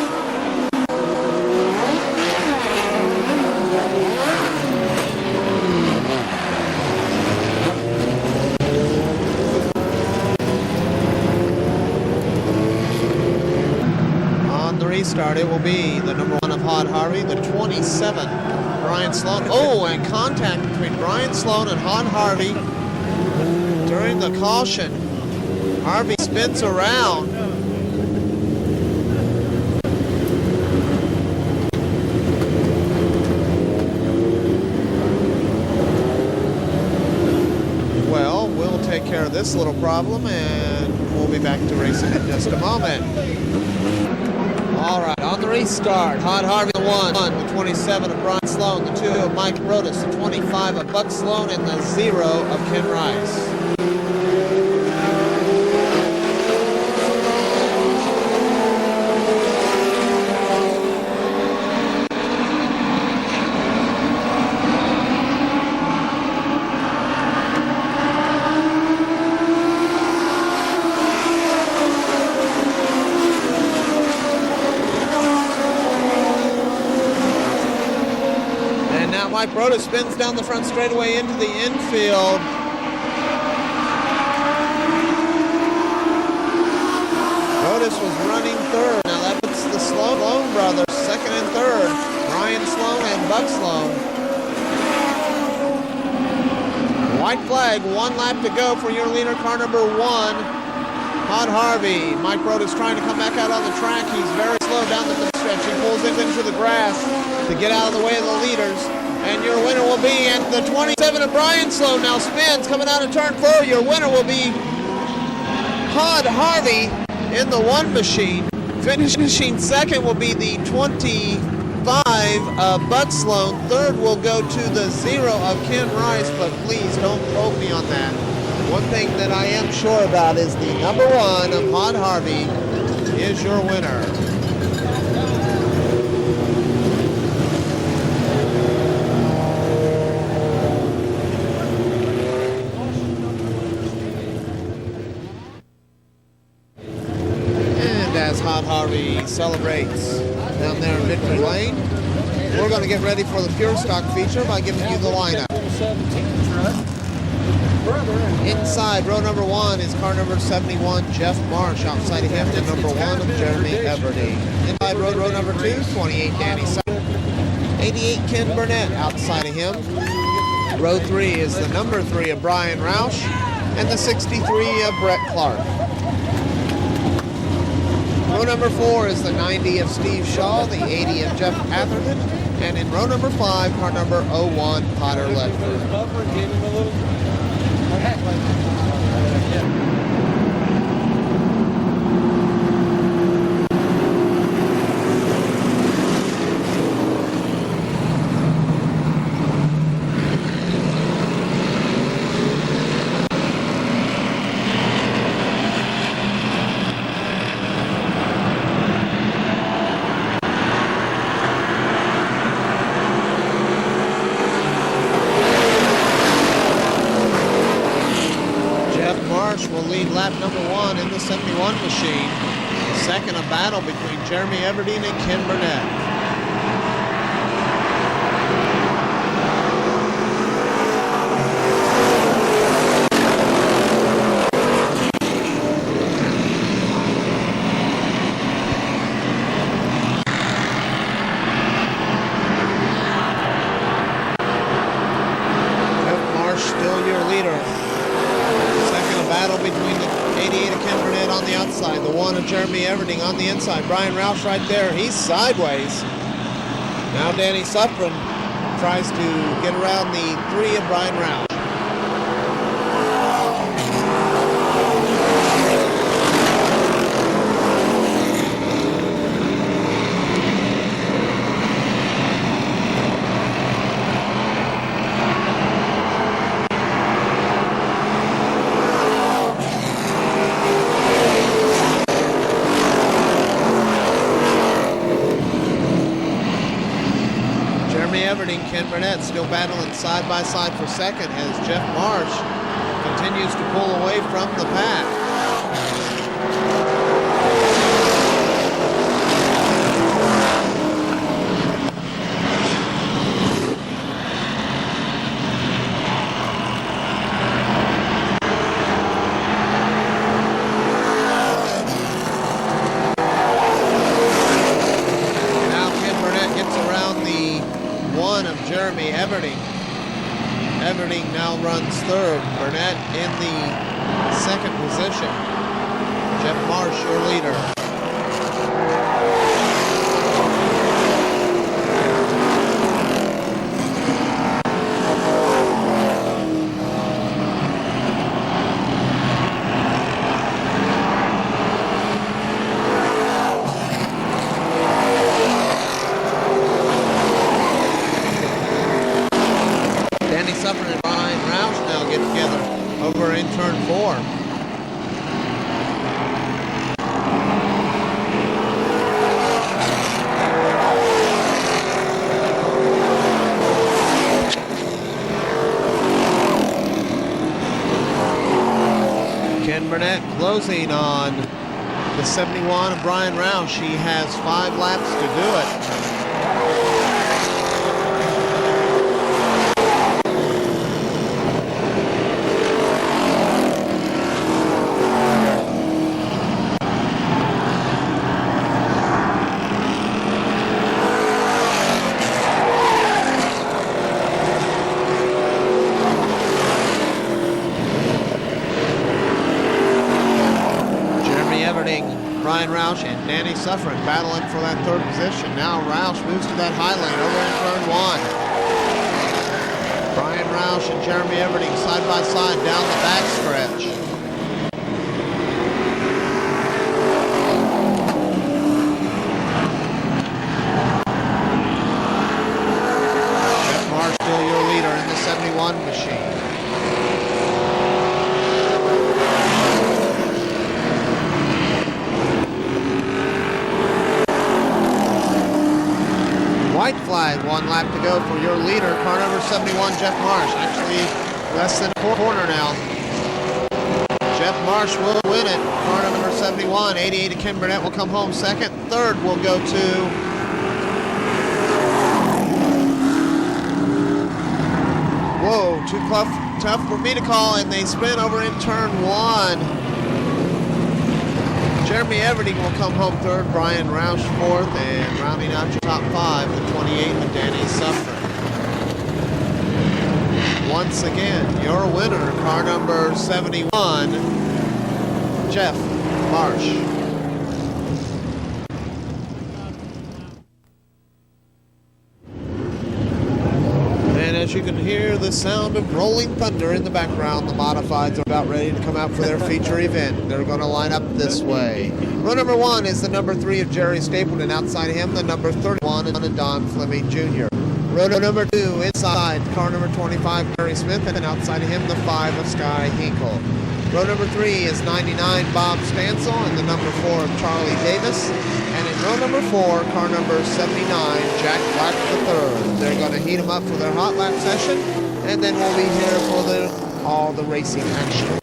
On the restart, it will be the number 1 of Todd Harvey, the 27, Brian Sloan. Oh, and contact between Brian Sloan and Todd Harvey during the caution. Harvey spins around. Take care of this little problem and we'll be back to racing in just a moment. All right, on the restart, Todd Harvey the 1, the 27 of Brian Sloan, the 2 of Mike Brodas, the 25 of Buck Sloan, and the 0 of Ken Rice. Mike Brodas spins down the front straightaway into the infield. Brodas was running 3rd. Now that puts the Sloan brothers 2nd and 3rd. Brian Sloan and Buck Sloan. White flag, 1 lap to go for your leader, car number 1, Todd Harvey. Mike Brodas trying to come back out on the track. He's very slow down the stretch. He pulls it into the grass to get out of the way of the leaders. And your winner will be at the 27 of Brian Sloan. Now spins coming out of turn 4. Your winner will be Todd Harvey in the 1 machine. Finishing 2nd will be the 25 of Buck Sloan. 3rd will go to the 0 of Ken Rice, but please don't quote me on that. One thing that I am sure about is the number 1 of Todd Harvey is your winner. Todd Harvey celebrates down there in Victory Lane. We're going to get ready for the Pure Stock feature by giving you the lineup. Inside row number 1 is car number 71, Jeff Marsh. Outside of him, the number 1 of Jeremy Everdy. Inside row number 2, 28, Danny Sutton. 88, Ken Burnett. Outside of him, row 3 is the number 3 of Brian Roush and the 63 of Brett Clark. Row number 4 is the 90 of Steve Shaw, the 80 of Jeff Atherton, and in row number 5, car number 01, Potter Ledford. lead lap number 1 in the 71 machine. The second, a battle between Jeremy Everdeen and Ken Burnett. Still your leader. Second, a battle between the 88 of Ken Burnett on the outside, the 1 of Jeremy Everding on the inside. Brian Roush right there, he's sideways. Now Danny Suffren tries to get around the 3 of Brian Roush. Everding, Ken Burnett still battling side by side for second as Jeff Marsh continues to pull away from the pack. Now Ken Burnett gets around the 1 of Jeremy Everding. Everding now runs third. Burnett in the second position. Jeff Marsh, your leader. Suffren and Brian Roush now get together over in turn 4. Ken Burnett closing on the 71 of Brian Roush. He has 5 laps to do it. Brian Roush and Danny Suffren battling for that third position. Now Roush moves to that high lane over in turn 1. Brian Roush and Jeremy Everding side by side down the back stretch. Jeff Marsh still your leader in the 71 machine. White flag, 1 lap to go for your leader, car number 71, Jeff Marsh. Actually, less than a quarter now. Jeff Marsh will win it. Car number 71, 88 of Ken Burnett will come home second. Third will go to whoa, too tough for me to call, and they spin over in turn 1. Jeremy Everding will come home third, Brian Roush fourth, and rounding out your top 5, the 28 of Danny Suffren. Once again, your winner, car number 71, Jeff Marsh. And as you can hear the sound of rolling thunder in the background, the modifieds are about ready to come out for their feature event. They're going to line up this way. Row number 1 is the number 3 of Jerry Stapleton. Outside him, the number 31 of Don Fleming Jr. Row number 2, inside, car number 25, Gary Smith, and outside of him, the 5 of Sky Hinkle. Row number 3 is 99, Bob Stansel, and the number 4 of Charlie Davis. And in row number 4, car number 79, Jack Black III. They're going to heat them up for their hot lap session, and then we'll be here for all the racing action.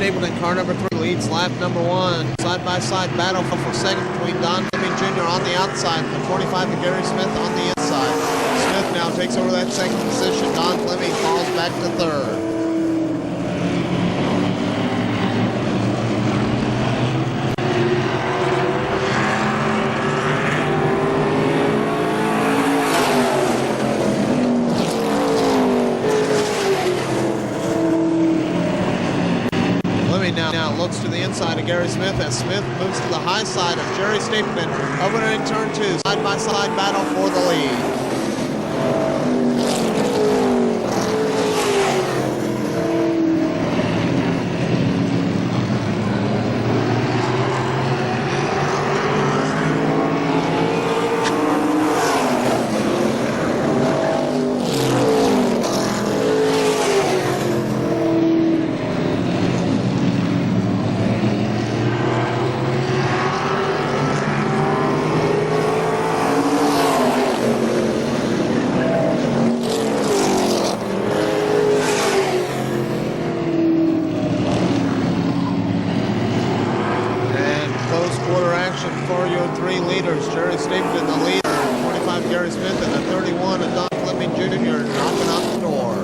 Stapleton, car number 3, leads lap number 1. Side-by-side battle for second between Don Fleming Jr. on the outside, the 25 and Gary Smith on the inside. Smith now takes over that second position. Don Fleming falls back to third. Now looks to the inside of Gary Smith as Smith moves to the high side of Jerry Stapleton. Opening turn 2, side-by-side battle for the lead. For your 3 leaders, Jerry Stapleton, the leader, 25 Gary Smith, and the 31 of Don Fleming Jr. knocking on the door.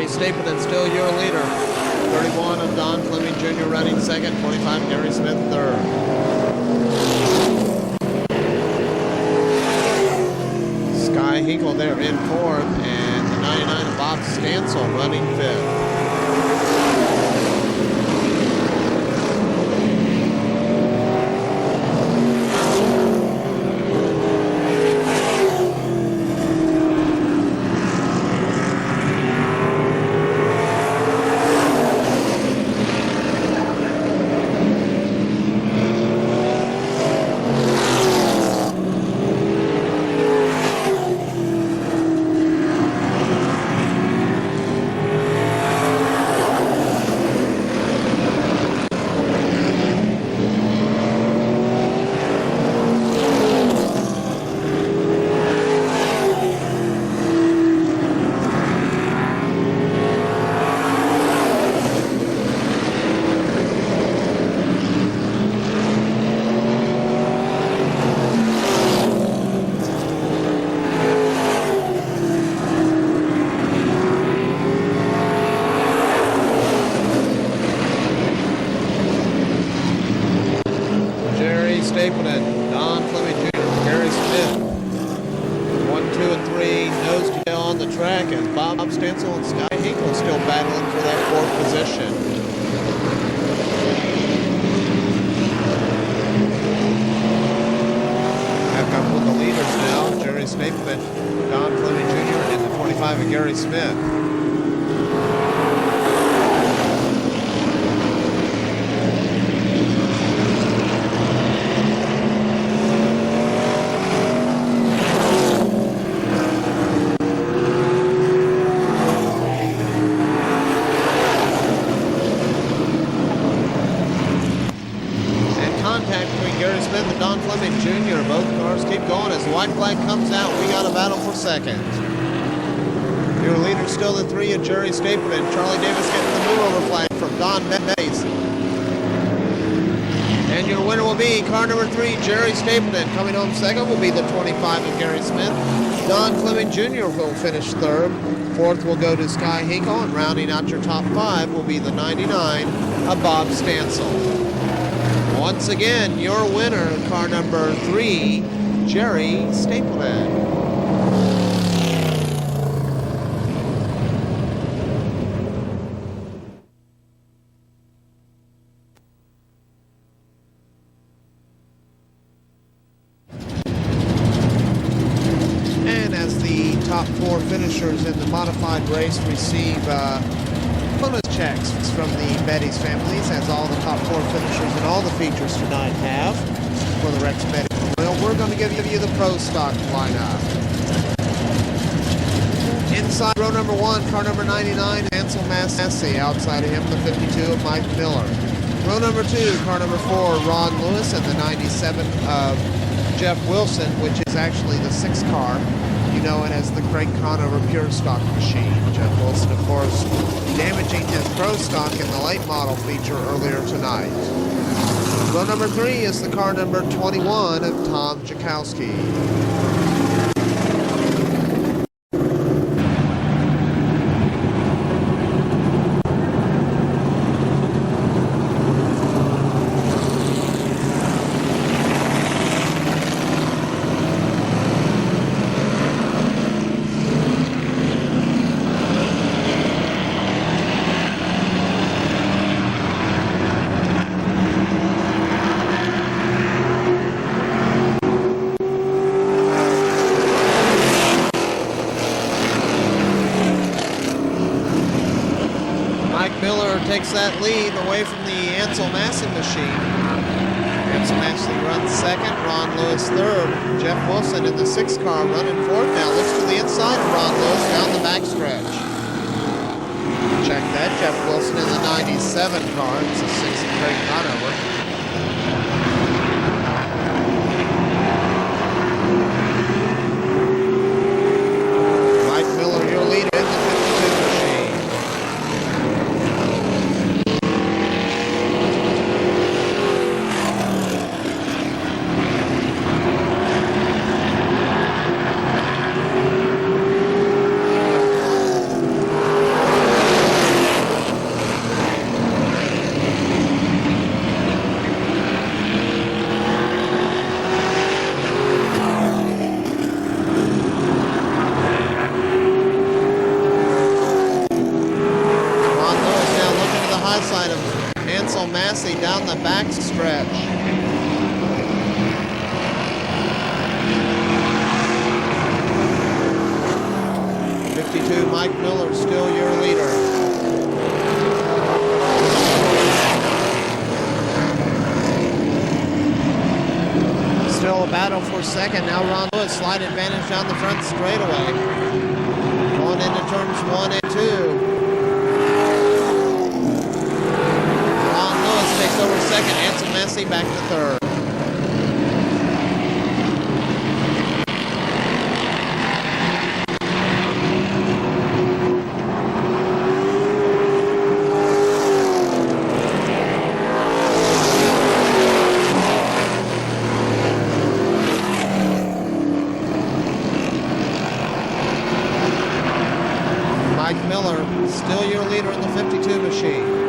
Stapleton still your leader. 31 of Don Fleming Jr. running second, 25 Gary Smith third. Sky Hinkle there in fourth, and the 99 of Bob Stansel running fifth. Stapleton, Don Fleming Jr., Gary Smith. 1, 2, and 3 nose to tail on the track as Bob Stansel and Sky Hinkle still battling for that fourth position. Back up with the leaders now, Jerry Stapleton, Don Fleming Jr., and the 25 of Gary Smith. Between Gary Smith and Don Fleming Jr. Both cars keep going as the white flag comes out. We got a battle for second. Your leader still the 3 of Jerry Stapleton. Charlie Davis getting the move-over flag from Don Bates. And your winner will be car number 3, Jerry Stapleton. Coming home second will be the 25 of Gary Smith. Don Fleming Jr. will finish third. Fourth will go to Sky Hinkle, and rounding out your top 5 will be the 99 of Bob Stansel. Once again, your winner, car number 3, Jerry Stapleton. Top four finishers in the modified race receive bonus checks from the Betty's families, as all the top four finishers in all the features tonight have for the Rex Betty Memorial. We're going to give you the pro stock lineup. Inside row number one, car number 99, Ansel Massey. Outside of him, the 52 of Mike Miller. Row number two, car number 4, Ron Lewis, and the 97 of Jeff Wilson, which is actually the 6th car. You know it as the Craig Conover Pure Stock machine. Jeff Wilson, of course, damaging his pro stock in the late model feature earlier tonight. Row number 3 is the car number 21 of Tom Jakowski. Takes that lead away from the Ansel Massey machine. Ansel Massey runs second, Ron Lewis third. Jeff Wilson in the 6th car running fourth now. Looks to the inside of Ron Lewis down the backstretch. Check that, Jeff Wilson in the 97 car. It's a 6th Craig Conover. Mike Miller, your leader in the 52 machine. Massey down the back stretch. Mike Miller still your leader. Still a battle for second. Now Ron Lewis, slight advantage down the front straightaway. Going into turns 1 and 2. Takes over second, Ansel Massey back to third. Mike Miller, still your leader in the 52 machine.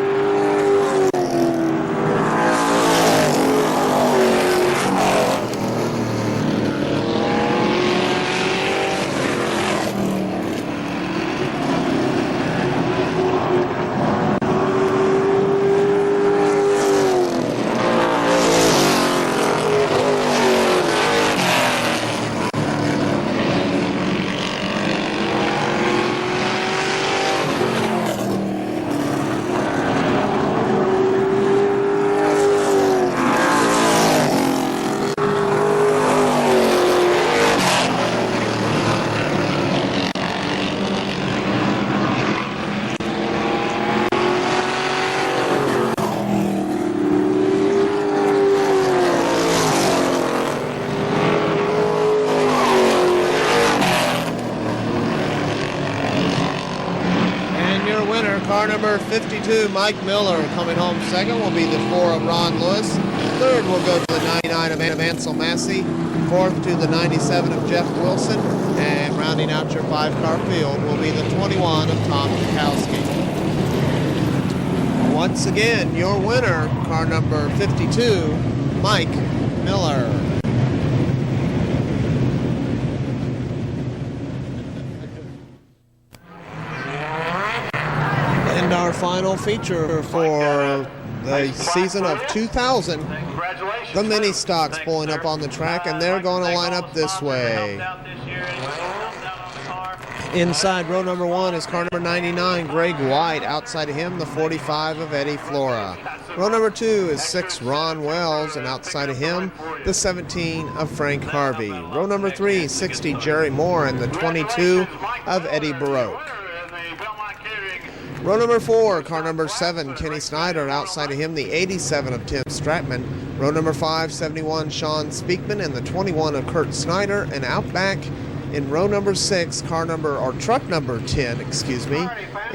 Car number 52, Mike Miller, coming home second will be the 4 of Ron Lewis. Third will go to the 99 of Ansel Massey. Fourth to the 97 of Jeff Wilson. And rounding out your 5-car field will be the 21 of Tom Jakowski. Once again, your winner, car number 52, Mike Miller. final feature for the season of 2000. The mini stocks pulling up on the track, and they're going to line up this way. Inside row number 1 is car number 99, Greg White. Outside of him, the 45 of Eddie Flora. Row number 2 is 6, Ron Wells, and outside of him, the 17 of Frank Harvey. Row number 3, 60, Jerry Moore, and the 22 of Eddie Baroque. Row number 4, car number 7, Kenny Snyder. Outside of him, the 87 of Tim Stratman. Row number 5, 71, Sean Speakman, and the 21 of Kurt Snyder. And out back in row number 6, truck number 10,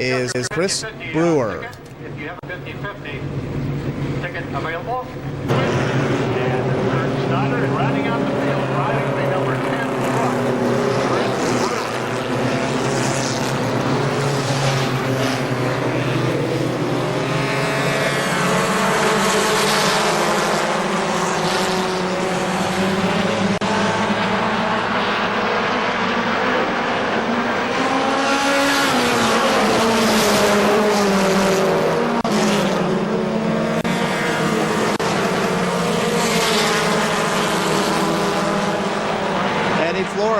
is Chris Brewer. If you have a 50-50 ticket available. And Kurt Snyder riding out the field, driving the number 10 truck.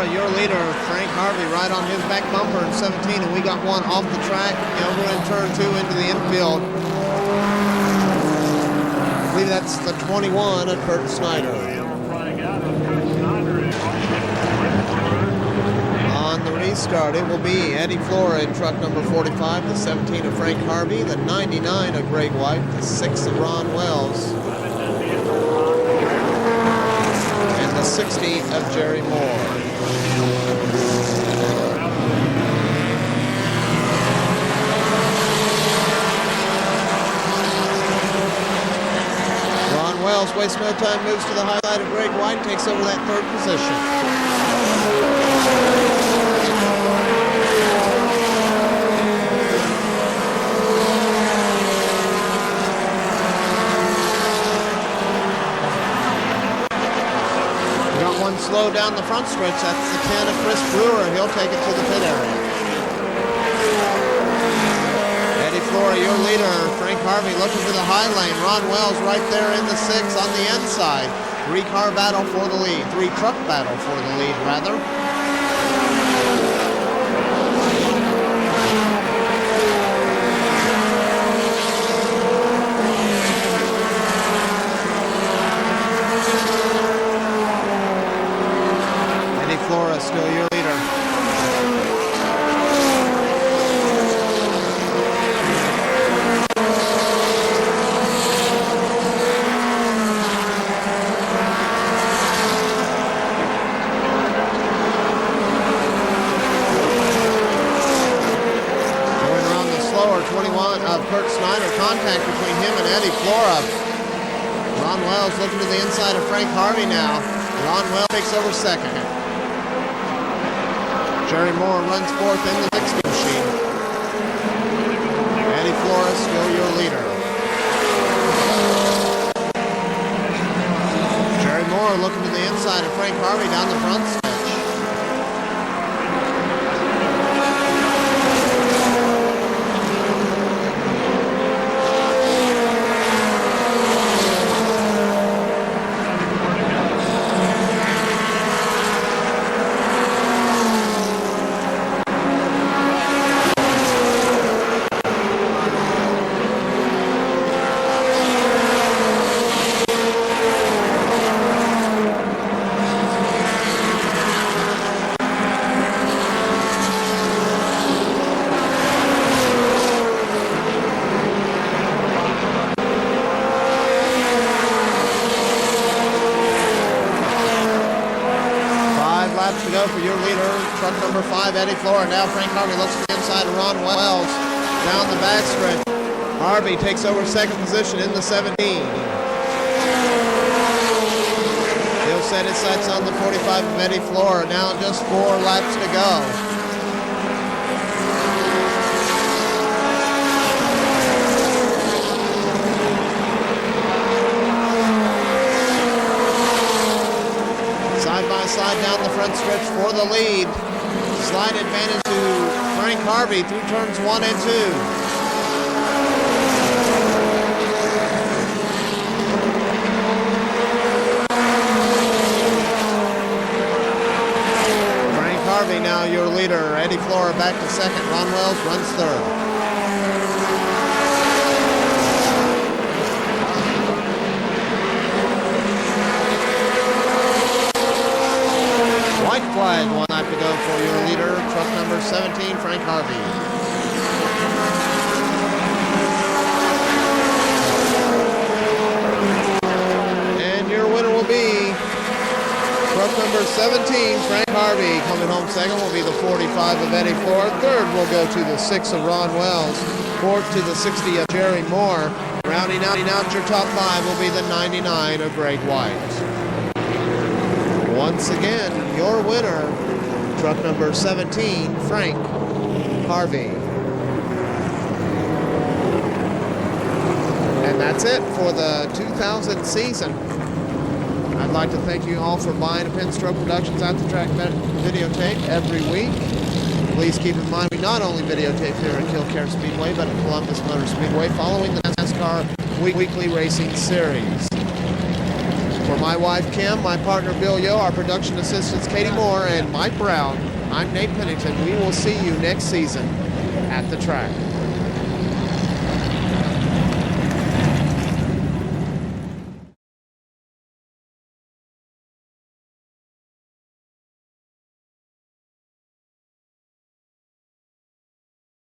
Your leader, Frank Harvey, right on his back bumper in 17, and we got one off the track over in turn 2 into the infield. I believe that's the 21 of Kurt Snyder. On the restart, it will be Eddie Flora in truck number 45, the 17 of Frank Harvey, the 99 of Greg White, the 6 of Ron Wells, and the 60 of Jerry Moore. Ron Wells wastes no time, moves to the highlight of Greg White, takes over that third position. Slow down the front stretch. That's the 10 of Chris Brewer. He'll take it to the pit area. Eddie Flora, your leader. Frank Harvey looking for the high lane. Ron Wells right there in the 6 on the inside. 3-car battle for the lead. 3-truck battle for the lead, rather. Flora still your leader. Going around the slower 21 of Kurt Snyder. Contact between him and Eddie Flora. Ron Wells looking to the inside of Frank Harvey now. Ron Wells takes over second. Jerry Moore runs fourth in the 60 machine. Eddie Flora still your leader. Jerry Moore looking to the inside of Frank Harvey down the front stretch. To go for your leader, truck number 5, Eddie Flora. Now Frank Harvey looks to the inside of Ron Wells down the backstretch. Harvey takes over second position in the 17. He'll set his sights on the 45 of Eddie Flora. Now just 4 laps to go. Side down the front stretch for the lead. Slight advantage to Frank Harvey through turns 1 and 2. back to second. Ron Wells runs third. White flag, 1 lap to go for your leader, truck number 17, Frank Harvey. And your winner will be truck number 17, Frank Harvey. Coming home second will be the 45 of Eddie Ford. Third will go to the 6 of Ron Wells. Fourth to the 60 of Jerry Moore. Rounding out your top 5 will be the 99 of Greg White. Once again, your winner, truck number 17, Frank Harvey. And that's it for the 2000 season. I'd like to thank you all for buying a Pennstroke Productions At the Track videotape every week. Please keep in mind we not only videotape here at KilKare Speedway, but at Columbus Motor Speedway following the NASCAR weekly racing series. For my wife Kim, my partner Bill Yo, our production assistants Katie Moore and Mike Brown, I'm Nate Pennington. We will see you next season at the track.